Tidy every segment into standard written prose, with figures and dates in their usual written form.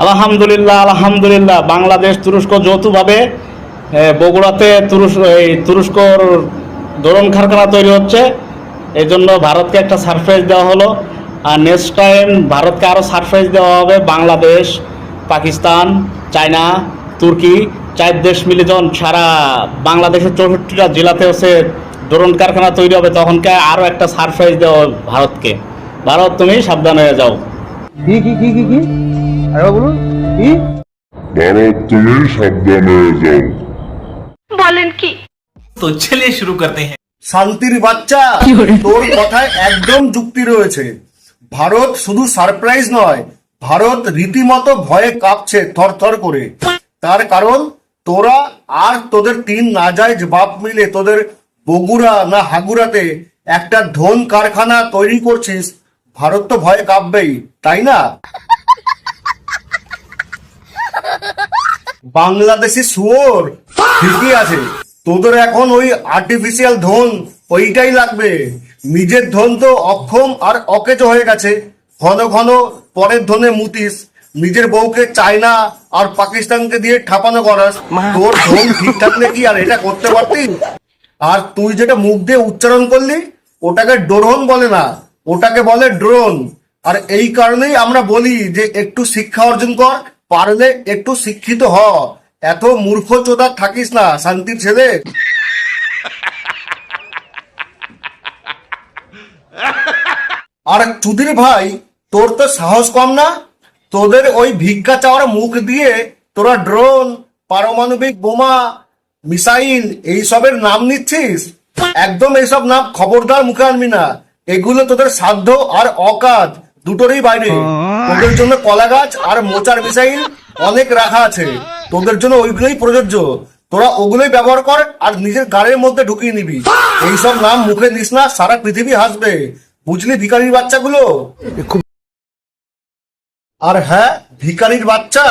আলহামদুলিল্লাহ আলহামদুলিল্লাহ, বাংলাদেশ তুরস্ক যৌথভাবে বগুড়াতে তুরস্কর ড্রোন কারখানা তৈরি হচ্ছে। এই জন্য ভারতকে একটা সারপ্রাইজ দেওয়া হলো। আর নেক্সট টাইম ভারতকে আরও সারপ্রাইজ দেওয়া হবে। বাংলাদেশ, পাকিস্তান, চায়না, তুর্কি, 4 দেশ মিলে যখন সারা বাংলাদেশের 64টা জেলাতে হচ্ছে ড্রোন কারখানা তৈরি হবে, তখনকে আরও একটা সারপ্রাইজ দেওয়া হবে ভারতকে। ভারত, তুমি সাবধান হয়ে যাও। কি আরে বলুন কি? भारत तुम्हें सावधान हो जाओ। বলেন কি? तो चलिए शुरू करते हैं। শান্তির বাচ্চা, তোর কথায় একদম যুক্তি রয়েছে। ভারত শুধু সারপ্রাইজ নয়, ভারত রীতিমতো ভয়ে কাঁপছে থরথর করে। তার কারণ তোরা আর তোদের 3 নাজায়েজ বাপ মিলে তোদের বগুড়া না হাগুড়াতে একটা ড্রোন কারখানা তৈরি করছিস। ভারত তো ভয়ে কাঁপবেই, তাই না? বাংলাদেশি শুয়োর, ঠিকই আছে, তোদের এখন ওই আর্টিফিশিয়াল ধন ওইটাই লাগবে। নিজের ধন তো অক্ষম আর অকেজো হয়ে গেছে। ঘন ঘন পরের ধনে মুতিস, নিজের বউকে চায়না আর পাকিস্তানকে দিয়ে ঠাপানো করাস। তোর ধন ঠিক থাকলে কি আর এটা করতে পারতিস? আর তুই যেটা মুখ দিয়ে উচ্চারণ করলি, ওটাকে ড্রোন বলে না, ওটাকে বলে ড্রোন। আর এই কারণেই আমরা বলি যে একটু শিক্ষা অর্জন কর, পারলে একটু শিক্ষিত হ। এত মূর্খ চোদা থাকিস না, শান্তির ছেলে। আর চুদির ভাই, তোর তো সাহস কম না? তোদের ওই ভিক্ষা চাওয়ার মুখ দিয়ে তোরা ড্রোন, পারমাণবিক বোমা, মিসাইল এইসবের নাম নিচ্ছিস। একদম এইসব নাম খবরদার মুখে আনবি না। এগুলো তোদের সাধ্য আর অকাজ দুটোরই বাইরে। তোদের জন্য কলা গাছ আর মোচার মিসাইল অনেক রাখা আছে, তোদের জন্য ওইগুলোই প্রযোজ্য। তোরা ওগুলোই ব্যবহার কর আর নিজের গাড়ির মধ্যে ঢুকিয়ে নিবি। এইসব নাম মুখে নিস না, সারা পৃথিবী হাসবে, বুঝলি ভিখারির বাচ্চাগুলো? আর হ্যাঁ, ভিখারির বাচ্চা,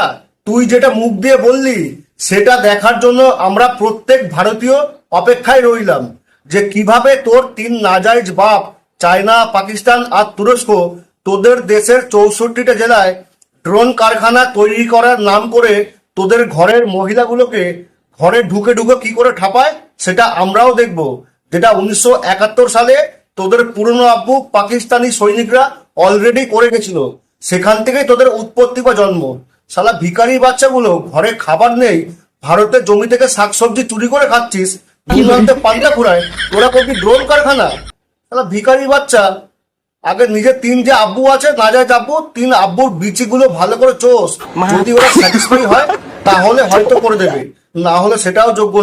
তুই যেটা মুখ দিয়ে বললি সেটা দেখার জন্য আমরা প্রত্যেক ভারতীয় অপেক্ষায় রইলাম, যে কিভাবে তোর 3 নাজায়েজ বাপ চায়না, পাকিস্তান আর তুরস্ক তোদের দেশের 64টা জেলায় ড্রোন কারখানা তৈরি করার নাম করে তোদের ঘরের মহিলাগুলোকে ঘরে ঢুকে ঢুকে কি করে ঠাপায় সেটা আমরাও দেখব। যেটা 1971 সালে তোদের পুরনো আব্বু পাকিস্তানি সৈনিকরা অলরেডি করে গেছিল। সেখান থেকেই তোদের উৎপত্তি বা জন্ম। শালা ভিখারি বাচ্চাগুলো, ঘরে খাবার নেই, ভারতের জমি থেকে শাকসবজি চুরি করে খাচ্ছিস, পান্তা ফুরায়, তোরা করবি ড্রোন কারখানা? শালা ভিখারি বাচ্চা, আগে নিজের 3 যে আব্বু আছে নাজায়েজ আব্বু, 3 আব্বুর বিচিগুলো ভালো করে চোষ। যদি ওরা স্যাটিসফাই হয় তাহলে হয়তো করে দেবে, না হলে সেটাও যোগ্য।